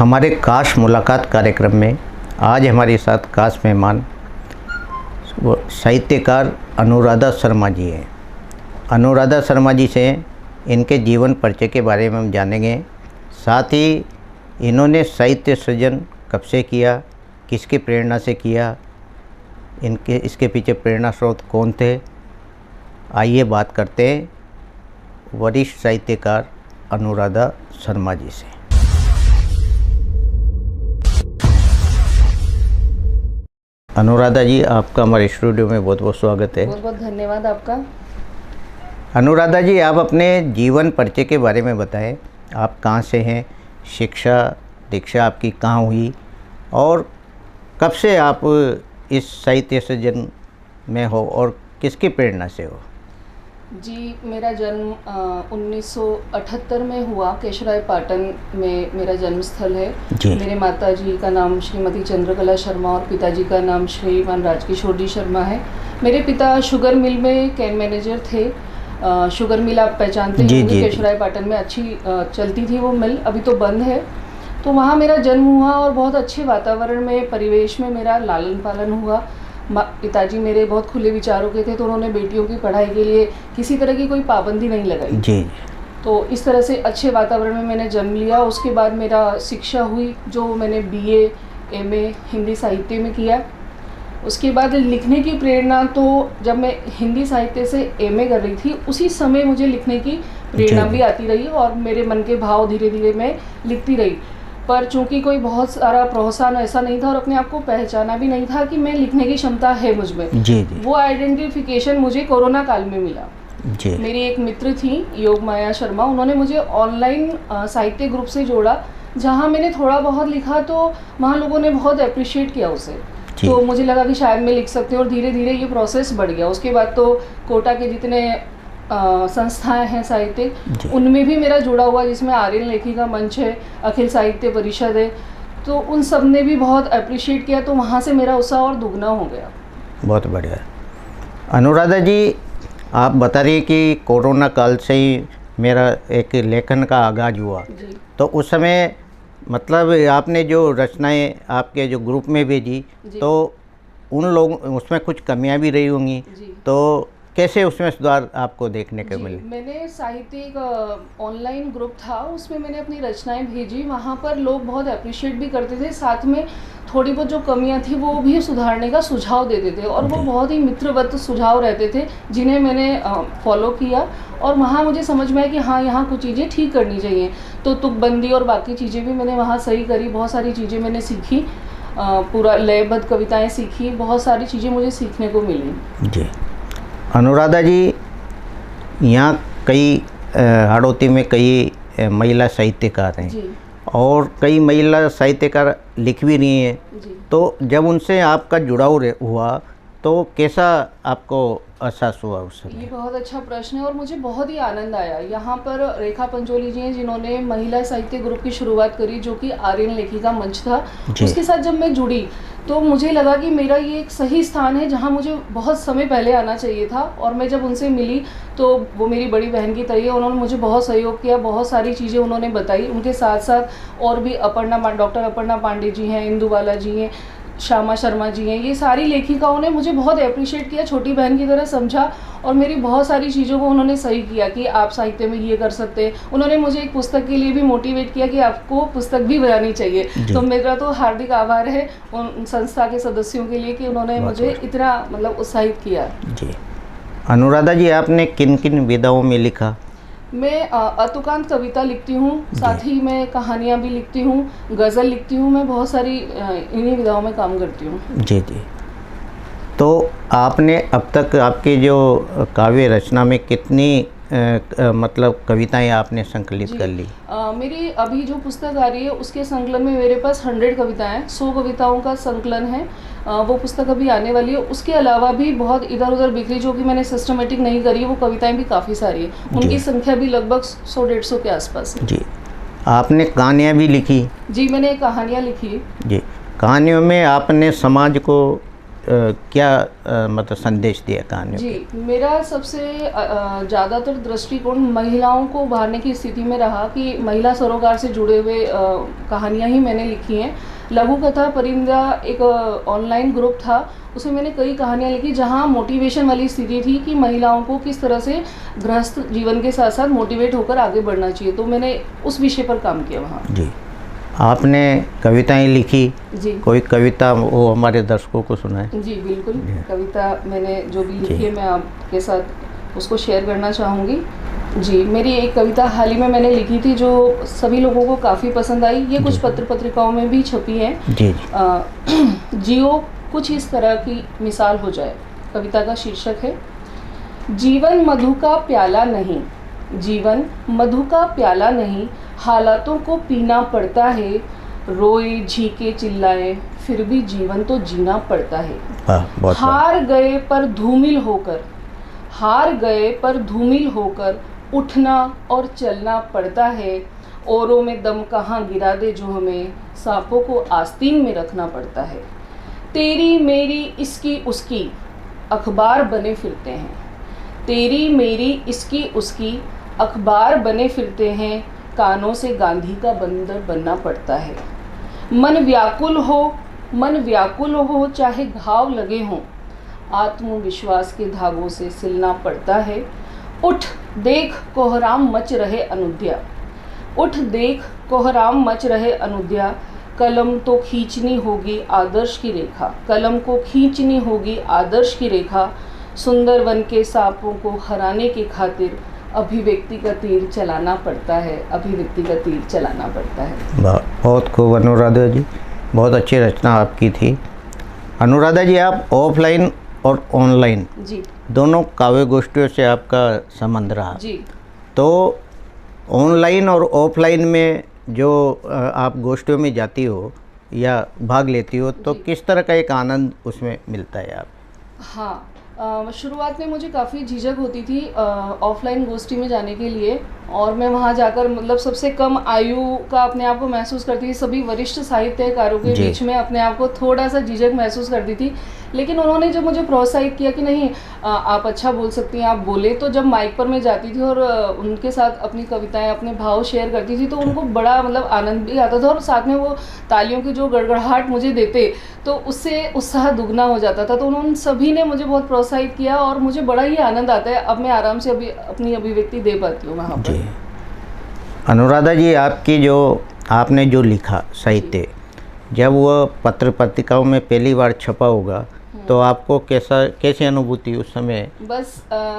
हमारे खास मुलाकात कार्यक्रम में आज हमारे साथ खास मेहमान वो साहित्यकार अनुराधा शर्मा जी हैं। अनुराधा शर्मा जी से इनके जीवन परिचय के बारे में हम जानेंगे। साथ ही इन्होंने साहित्य सृजन कब से किया, किसकी प्रेरणा से किया, इसके पीछे प्रेरणा स्रोत कौन थे। आइए बात करते हैं वरिष्ठ साहित्यकार अनुराधा शर्मा जी से। अनुराधा जी, आपका हमारे स्टूडियो में बहुत बहुत स्वागत है। बहुत बहुत धन्यवाद आपका। अनुराधा जी, आप अपने जीवन परिचय के बारे में बताएं। आप कहाँ से हैं, शिक्षा दीक्षा आपकी कहाँ हुई और कब से आप इस साहित्य सृजन में हो और किसकी प्रेरणा से हो? जी, मेरा जन्म 1978 में हुआ। केशवराय पाटन में मेरा जन्म स्थल है। मेरे माता जी का नाम श्रीमती चंद्रकला शर्मा और पिताजी का नाम श्रीमान राजकिशोर जी शर्मा है। मेरे पिता शुगर मिल में कैन मैनेजर थे। शुगर मिल आप पहचानते हैं, केशवराय पाटन में अच्छी चलती थी वो मिल, अभी तो बंद है। तो वहाँ मेरा जन्म हुआ और बहुत अच्छे वातावरण में, परिवेश में मेरा लालन पालन हुआ। पिताजी मेरे बहुत खुले विचारों के थे, तो उन्होंने बेटियों की पढ़ाई के लिए किसी तरह की कोई पाबंदी नहीं लगाई जी। तो इस तरह से अच्छे वातावरण में मैंने जन्म लिया। उसके बाद मेरा शिक्षा हुई, जो मैंने BA MA हिंदी साहित्य में किया। उसके बाद लिखने की प्रेरणा, तो जब मैं हिंदी साहित्य से MA कर रही थी, उसी समय मुझे लिखने की प्रेरणा भी आती रही और मेरे मन के भाव धीरे धीरे मैं लिखती रही। पर चूंकि कोई बहुत सारा प्रोत्साहन ऐसा नहीं था और अपने आप को पहचाना भी नहीं था कि मैं लिखने की क्षमता है मुझ में। जी। वो आइडेंटिफिकेशन मुझे कोरोना काल में मिला। जी। मेरी एक मित्र थी योग माया शर्मा, उन्होंने मुझे ऑनलाइन साहित्य ग्रुप से जोड़ा, जहाँ मैंने थोड़ा बहुत लिखा तो वहाँ लोगों ने बहुत अप्रिशिएट किया उसे। तो मुझे लगा कि शायद मैं लिख सकती हूँ और धीरे धीरे ये प्रोसेस बढ़ गया। उसके बाद तो कोटा के जितने संस्थाएं हैं साहित्यिक, उनमें भी मेरा जुड़ा हुआ, जिसमें आर्यन लेखिका मंच है, अखिल साहित्य परिषद है, तो उन सब ने भी बहुत अप्रिशिएट किया। तो वहाँ से मेरा उत्साह और दुगना हो गया। बहुत बढ़िया। अनुराधा जी, आप बता रही कि कोरोना काल से ही मेरा एक लेखन का आगाज़ हुआ। तो उस समय मतलब आपने जो रचनाएं आपके जो ग्रुप में भेजी, तो उन लोग उसमें कुछ कमियां भी रही होंगी, तो कैसे उसमें सुधार आपको देखने को मिले? मैंने साहित्यिक ऑनलाइन ग्रुप था, उसमें मैंने अपनी रचनाएं भेजी। वहाँ पर लोग बहुत अप्रिशिएट भी करते थे, साथ में थोड़ी बहुत जो कमियां थी वो भी सुधारने का सुझाव देते थे और वो बहुत ही मित्रवत सुझाव रहते थे, जिन्हें मैंने फॉलो किया। और वहाँ मुझे समझ में आया कि हाँ, यहाँ कुछ चीज़ें ठीक करनी चाहिए। तो तुकबंदी और बाकी चीज़ें भी मैंने वहाँ सही करी। बहुत सारी चीज़ें मैंने सीखी, पूरा लयबद्ध कविताएँ सीखी, बहुत सारी चीज़ें मुझे सीखने को मिली। जी। अनुराधा जी, यहाँ कई हाड़ौती में कई महिला साहित्यकार हैं और कई महिला साहित्यकार लिख भी रही हैं, तो जब उनसे आपका जुड़ाव हुआ तो कैसा आपको एहसास हुआ उस समय? ये बहुत अच्छा प्रश्न है और मुझे बहुत ही आनंद आया। यहाँ पर रेखा पंचोली जी हैं, जिन्होंने महिला साहित्य ग्रुप की शुरुआत करी, जो कि आर्यन लेखिका मंच था। उसके साथ जब मैं जुड़ी तो मुझे लगा कि मेरा ये एक सही स्थान है, जहाँ मुझे बहुत समय पहले आना चाहिए था। और मैं जब उनसे मिली तो वो मेरी बड़ी बहन की तरह, उन्होंने मुझे बहुत सहयोग किया, बहुत सारी चीज़ें उन्होंने बताई। उनके साथ साथ और भी डॉक्टर अपर्णा पांडे जी हैं, इंदुबाला जी हैं, श्यामा शर्मा जी हैं, ये सारी लेखिकाओं ने मुझे बहुत अप्रिशिएट किया, छोटी बहन की तरह समझा और मेरी बहुत सारी चीज़ों को उन्होंने सही किया कि आप साहित्य में ये कर सकते हैं। उन्होंने मुझे एक पुस्तक के लिए भी मोटिवेट किया कि आपको पुस्तक भी बनानी चाहिए। तो मेरा तो हार्दिक आभार है उन संस्था के सदस्यों के लिए कि उन्होंने मुझे इतना मतलब उत्साहित किया। जी। अनुराधा जी, आपने किन किन विधाओं में लिखा? मैं अतुकांत कविता लिखती हूँ, साथ ही मैं कहानियाँ भी लिखती हूँ, गज़ल लिखती हूँ। मैं बहुत सारी इन्हीं विधाओं में काम करती हूँ। जी जी। तो आपने अब तक आपके जो काव्य रचना में कितनी मतलब कविताएं आपने संकलित कर ली? मेरी अभी जो पुस्तक आ रही है उसके संकलन में मेरे पास 100 कविताएं हैं, 100 कविताओं का संकलन है। वो पुस्तक अभी आने वाली है। उसके अलावा भी बहुत इधर उधर बिखरी, जो कि मैंने सिस्टमेटिक नहीं करी है, वो कविताएं भी काफ़ी सारी है। उनकी संख्या भी लगभग 100-150 के आसपास है। जी। आपने कहानियाँ भी लिखी? जी, मैंने कहानियाँ लिखी। जी। कहानियों में आपने समाज को क्या मतलब संदेश दिया कहानियों जी, के? मेरा सबसे ज़्यादातर दृष्टिकोण महिलाओं को उभारने की स्थिति में रहा कि महिला सरोकार से जुड़े हुए कहानियाँ ही मैंने लिखी हैं। लघु कथा परिंदा एक ऑनलाइन ग्रुप था, उसमें मैंने कई कहानियाँ लिखी जहाँ मोटिवेशन वाली स्थिति थी कि महिलाओं को किस तरह से गृहस्थ जीवन के साथ साथ मोटिवेट होकर आगे बढ़ना चाहिए, तो मैंने उस विषय पर काम किया वहाँ। जी, आपने कविताएं लिखी, जी, कोई कविता वो हमारे दर्शकों को सुनाए? जी बिल्कुल। कविता मैंने जो भी लिखी है मैं आपके साथ उसको शेयर करना चाहूँगी। जी, मेरी एक कविता हाल ही में मैंने लिखी थी जो सभी लोगों को काफ़ी पसंद आई। ये कुछ पत्र पत्रिकाओं में भी छपी है। जी जी। जियो कुछ इस तरह की मिसाल हो जाए। कविता का शीर्षक है जीवन मधु का प्याला नहीं, जीवन मधु का प्याला नहीं, हालातों को पीना पड़ता है, रोए झीके चिल्लाए फिर भी जीवन तो जीना पड़ता है। हार गए पर धूमिल होकर, हार गए पर धूमिल होकर उठना और चलना पड़ता है, औरों में दम कहाँ गिरा दे जो हमें, सांपों को आस्तीन में रखना पड़ता है। तेरी मेरी इसकी उसकी अखबार बने फिरते हैं, तेरी मेरी इसकी उसकी अखबार बने फिरते हैं, कानों से गांधी का बंदर बनना पड़ता है। मन व्याकुल हो, मन व्याकुल हो चाहे घाव लगे हों, आत्मविश्वास के धागों से सिलना पड़ता है। उठ देख कोहराम मच रहे अनुद्या, उठ देख कोहराम मच रहे अनुद्या, कलम तो खींचनी होगी आदर्श की रेखा, कलम को खींचनी होगी आदर्श की रेखा, सुंदर वन के सांपों को हराने की खातिर अभिव्यक्ति का तीर चलाना पड़ता है, अभिव्यक्ति का तीर चलाना पड़ता है। बहुत खूब अनुराधा जी, बहुत अच्छी रचना आपकी थी। अनुराधा जी, आप ऑफलाइन और ऑनलाइन जी दोनों काव्य गोष्ठियों से आपका संबंध रहा जी। तो ऑनलाइन और ऑफलाइन में जो आप गोष्ठियों में जाती हो या भाग लेती हो तो किस तरह का एक आनंद उसमें मिलता है आप? हाँ, शुरुआत में मुझे काफ़ी झिझक होती थी ऑफलाइन गोष्ठी में जाने के लिए, और मैं वहाँ जाकर मतलब सबसे कम आयु का अपने आप को महसूस करती थी। सभी वरिष्ठ साहित्यकारों के बीच में अपने आप को थोड़ा सा झिझक महसूस करती थी, लेकिन उन्होंने जब मुझे प्रोत्साहित किया कि नहीं आप अच्छा बोल सकती हैं, आप बोले, तो जब माइक पर मैं जाती थी और उनके साथ अपनी कविताएं अपने भाव शेयर करती थी तो उनको बड़ा मतलब आनंद भी आता था, और साथ में वो तालियों की जो गड़गड़ाहट मुझे देते तो उससे उत्साह दुगना हो जाता था। तो उन्होंने सभी ने मुझे बहुत प्रोत्साहित किया और मुझे बड़ा ही आनंद आता है। अब मैं आराम से अपनी अभिव्यक्ति दे पाती हूँ वहाँ पर। अनुराधा जी, आपकी जो आपने जो लिखा साहित्य, जब वह पत्र पत्रिकाओं में पहली बार छपा होगा तो आपको कैसी अनुभूति उस समय? बस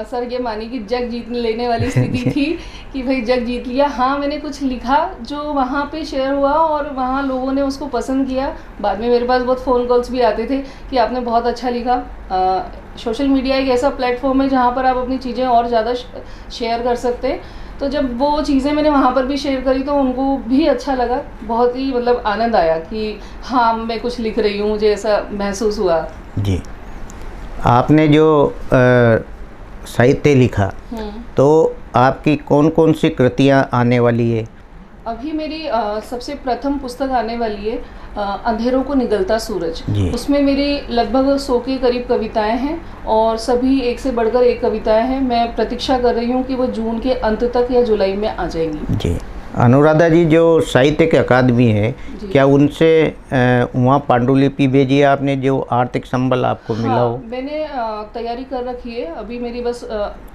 सर ये मानी कि जग जीत लेने वाली स्थिति थी कि भाई जग जीत लिया। हाँ, मैंने कुछ लिखा जो वहाँ पे शेयर हुआ और वहाँ लोगों ने उसको पसंद किया। बाद में मेरे पास बहुत फ़ोन कॉल्स भी आते थे कि आपने बहुत अच्छा लिखा। सोशल मीडिया एक ऐसा प्लेटफॉर्म है जहाँ पर आप अपनी चीज़ें और ज़्यादा शेयर कर सकते हैं, तो जब वो चीज़ें मैंने वहाँ पर भी शेयर करी तो उनको भी अच्छा लगा। बहुत ही मतलब आनंद आया कि हाँ मैं कुछ लिख रही हूँ, मुझे ऐसा महसूस हुआ। जी, आपने जो साहित्य लिखा तो आपकी कौन कौन सी कृतियाँ आने वाली है? अभी मेरी सबसे प्रथम पुस्तक आने वाली है अंधेरों को निगलता सूरज। उसमें मेरी लगभग 100 के करीब कविताएं हैं और सभी एक से बढ़कर एक कविताएं हैं। मैं प्रतीक्षा कर रही हूँ कि वो जून के अंत तक या जुलाई में आ जाएंगी। जी, अनुराधा जी, जो साहित्यिक अकादमी है क्या उनसे वहाँ पांडुलिपि भेजी है आपने जो आर्थिक संबल आपको मिला हो? मैंने तैयारी कर रखी है। अभी मेरी बस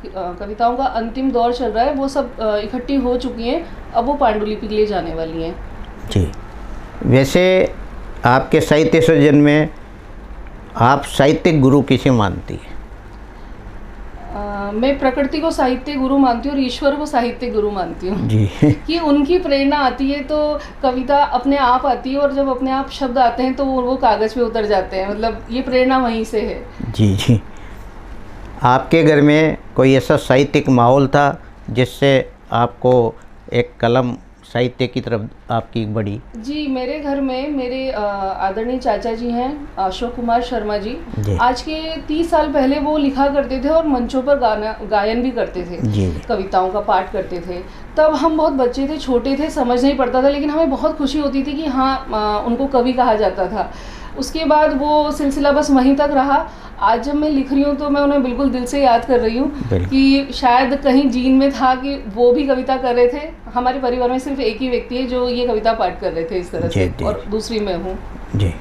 कविताओं का अंतिम दौर चल रहा है, वो सब इकट्ठी हो चुकी हैं, अब वो पांडुलिपि के लिए जाने वाली हैं। जी, वैसे आपके साहित्य सृजन में आप साहित्यिक गुरु किसे मानती है? मैं प्रकृति को साहित्य गुरु मानती हूँ और ईश्वर को साहित्य गुरु मानती हूँ जी कि उनकी प्रेरणा आती है तो कविता अपने आप आती है, और जब अपने आप शब्द आते हैं तो वो कागज़ पे उतर जाते हैं। मतलब ये प्रेरणा वहीं से है। जी जी। आपके घर में कोई ऐसा साहित्यिक माहौल था जिससे आपको एक कलम साहित्य की तरफ आपकी बढ़ी? जी, मेरे घर में मेरे आदरणीय चाचा जी हैं अशोक कुमार शर्मा जी। आज के 30 साल पहले वो लिखा करते थे और मंचों पर गायन भी करते थे, कविताओं का पाठ करते थे। तब हम बहुत बच्चे थे, छोटे थे, समझ नहीं पड़ता था, लेकिन हमें बहुत खुशी होती थी कि हाँ उनको कवि कहा जाता था। उसके बाद वो सिलसिला बस वहीं तक रहा। आज जब मैं लिख रही हूँ तो मैं उन्हें बिल्कुल दिल से याद कर रही हूँ कि शायद कहीं जीन में था कि वो भी कविता कर रहे थे। हमारे परिवार में सिर्फ एक ही व्यक्ति है जो ये कविता पाठ कर रहे थे इस तरह से, और दूसरी मैं हूँ। जी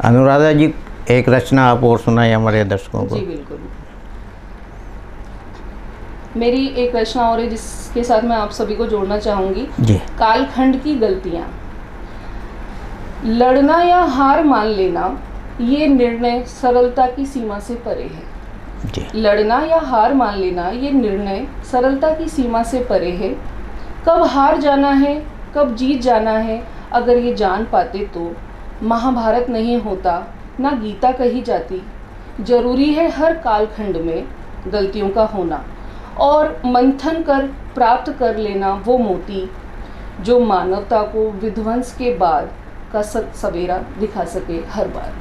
अनुराधा जी, एक रचना आप और सुनाए हमारे दर्शकों को। जी बिल्कुल, मेरी एक रचना और है जिसके साथ मैं आप सभी को जोड़ना चाहूँगी। जी। कालखंड की गलतियाँ। लड़ना या हार मान लेना, ये निर्णय सरलता की सीमा से परे है। जी। लड़ना या हार मान लेना, ये निर्णय सरलता की सीमा से परे है। कब हार जाना है, कब जीत जाना है, अगर ये जान पाते तो महाभारत नहीं होता, ना गीता कही जाती। जरूरी है हर कालखंड में गलतियों का होना, और मंथन कर प्राप्त कर लेना वो मोती, जो मानवता को विध्वंस के बाद का सवेरा दिखा सके हर बार।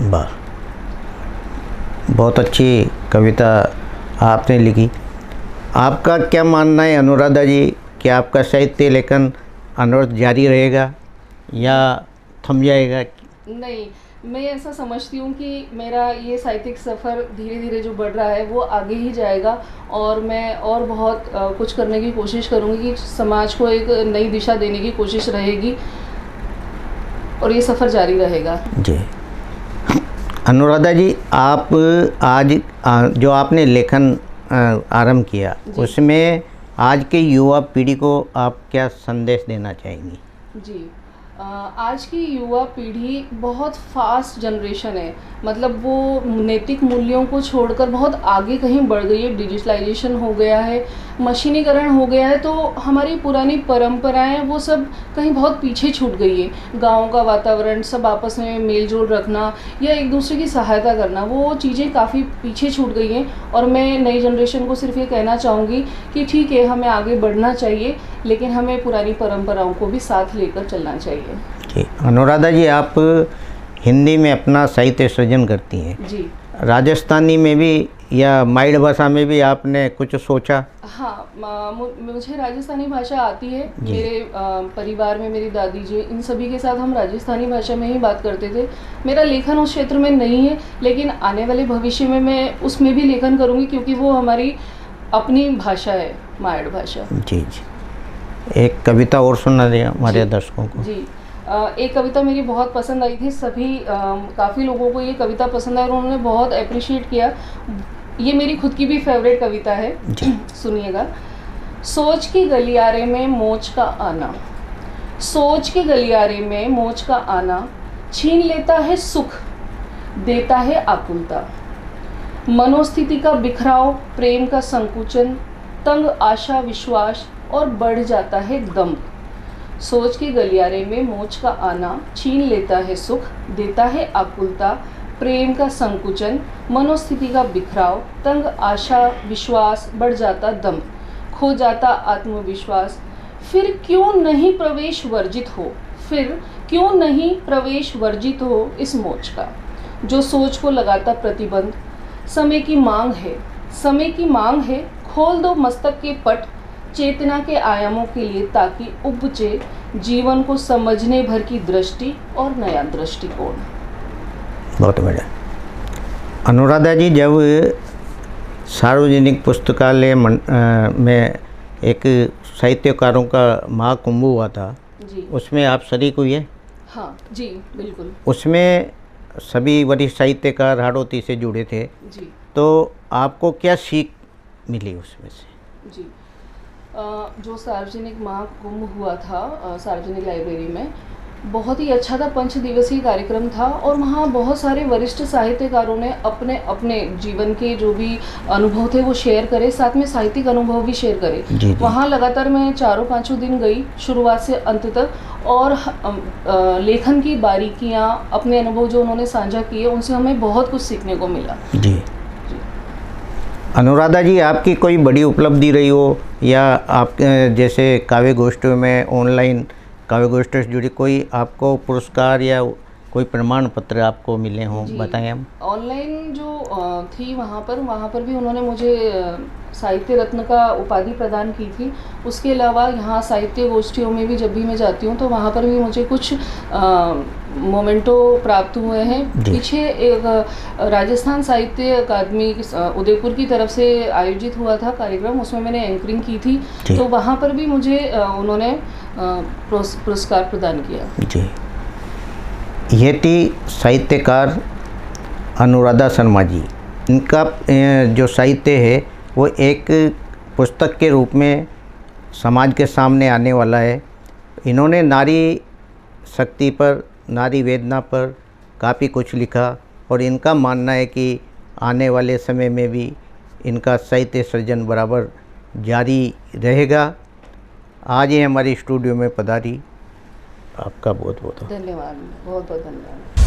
वाह, बहुत अच्छी कविता आपने लिखी। आपका क्या मानना है अनुराधा जी कि आपका साहित्य लेखन अनवरत जारी रहेगा या थम जाएगा? नहीं, मैं ऐसा समझती हूँ कि मेरा ये साहित्यिक सफ़र धीरे धीरे जो बढ़ रहा है वो आगे ही जाएगा, और मैं और बहुत कुछ करने की कोशिश करूँगी कि समाज को एक नई दिशा देने की कोशिश रहेगी, और ये सफ़र जारी रहेगा। जी। अनुराधा जी, आप आज जो आपने लेखन आरंभ किया उसमें आज के युवा पीढ़ी को आप क्या संदेश देना चाहेंगी? जी, आज की युवा पीढ़ी बहुत फास्ट जनरेशन है, मतलब वो नैतिक मूल्यों को छोड़कर बहुत आगे कहीं बढ़ गई है। डिजिटलाइजेशन हो गया है, मशीनीकरण हो गया है, तो हमारी पुरानी परंपराएं वो सब कहीं बहुत पीछे छूट गई है। गाँव का वातावरण, सब आपस में मेल जोल रखना या एक दूसरे की सहायता करना, वो चीज़ें काफ़ी पीछे छूट गई हैं। और मैं नई जनरेशन को सिर्फ ये कहना चाहूँगी कि ठीक है, हमें आगे बढ़ना चाहिए, लेकिन हमें पुरानी परंपराओं को भी साथ लेकर चलना चाहिए। जी। अनुराधा जी, आप हिंदी में अपना साहित्य सृजन करती हैं। जी। राजस्थानी में भी या माइड भाषा में भी आपने कुछ सोचा? हाँ, मुझे राजस्थानी भाषा आती है। मेरे परिवार में मेरी दादी जी, इन सभी के साथ हम राजस्थानी भाषा में ही बात करते थे। मेरा लेखन उस क्षेत्र में नहीं है, लेकिन आने वाले भविष्य में मैं उसमें भी लेखन करूँगी, क्योंकि वो हमारी अपनी भाषा है, माइड भाषा। जी जी। एक कविता और सुना दें हमारे दर्शकों को। जी, एक कविता मेरी बहुत पसंद आई थी। काफ़ी लोगों को ये कविता पसंद आई और उन्होंने बहुत अप्रिशिएट किया। ये मेरी खुद की भी फेवरेट कविता है, सुनिएगा। सोच के गलियारे में मोच का आना, सोच के गलियारे में मोच का आना, छीन लेता है सुख, देता है आकुलता। मनोस्थिति का बिखराव, प्रेम का संकुचन, तंग आशा विश्वास और बढ़ जाता है दम। सोच के गलियारे में मोच का आना, छीन लेता है सुख, देता है आकुलता। प्रेम का संकुचन, मनोस्थिति का बिखराव, तंग आशा विश्वास, बढ़ जाता दम, खो जाता आत्मविश्वास। फिर क्यों नहीं प्रवेश वर्जित हो, फिर क्यों नहीं प्रवेश वर्जित हो इस मोच का, जो सोच को लगाता प्रतिबंध। समय की मांग है, समय की मांग है, खोल दो मस्तक के पट, चेतना के आयामों के लिए, ताकि उपजे जीवन को समझने भर की दृष्टि और नया दृष्टिकोण। बहुत बढ़िया। अनुराधा जी, जब सार्वजनिक पुस्तकालय में एक साहित्यकारों का महाकुंभ हुआ था, जी, उसमें आप शरीक हुई है? हाँ जी, बिल्कुल। उसमें सभी वरिष्ठ साहित्यकार हाड़ौती से जुड़े थे। जी। तो आपको क्या सीख मिली उसमें से? जी, जो सार्वजनिक महाकुंभ हुआ था सार्वजनिक लाइब्रेरी में, बहुत ही अच्छा था। 5 दिवसीय कार्यक्रम था और वहाँ बहुत सारे वरिष्ठ साहित्यकारों ने अपने अपने जीवन के जो भी अनुभव थे वो शेयर करे, साथ में साहित्यिक अनुभव भी शेयर करे। वहाँ लगातार मैं 4-5 दिन गई, शुरुआत से अंत तक, और लेखन की बारीकियाँ, अपने अनुभव जो उन्होंने साझा किए, उनसे हमें बहुत कुछ सीखने को मिला। जी। अनुराधा जी, आपकी कोई बड़ी उपलब्धि रही हो, या आप जैसे काव्य गोष्ठियों में, ऑनलाइन काव्य गोष्ठियों से जुड़ी कोई आपको पुरस्कार या कोई प्रमाण पत्र आपको मिले हों, बताएं हम। ऑनलाइन जो थी वहाँ पर भी उन्होंने मुझे साहित्य रत्न का उपाधि प्रदान की थी। उसके अलावा यहाँ साहित्य गोष्ठियों में भी जब भी मैं जाती हूँ तो वहाँ पर भी मुझे कुछ मोमेंटो प्राप्त हुए हैं। जी। पीछे एक राजस्थान साहित्य अकादमी उदयपुर की तरफ से आयोजित हुआ था कार्यक्रम, उसमें मैंने एंकरिंग की थी, जी। तो वहाँ पर भी मुझे उन्होंने पुरस्कार प्रदान किया। जी, ये थी साहित्यकार अनुराधा शर्मा जी। इनका जो साहित्य है वो एक पुस्तक के रूप में समाज के सामने आने वाला है। इन्होंने नारी शक्ति पर, नारी वेदना पर काफ़ी कुछ लिखा और इनका मानना है कि आने वाले समय में भी इनका साहित्य सृजन बराबर जारी रहेगा। आज ये हमारी स्टूडियो में पधारी, आपका बहुत बहुत धन्यवाद, बहुत बहुत धन्यवाद।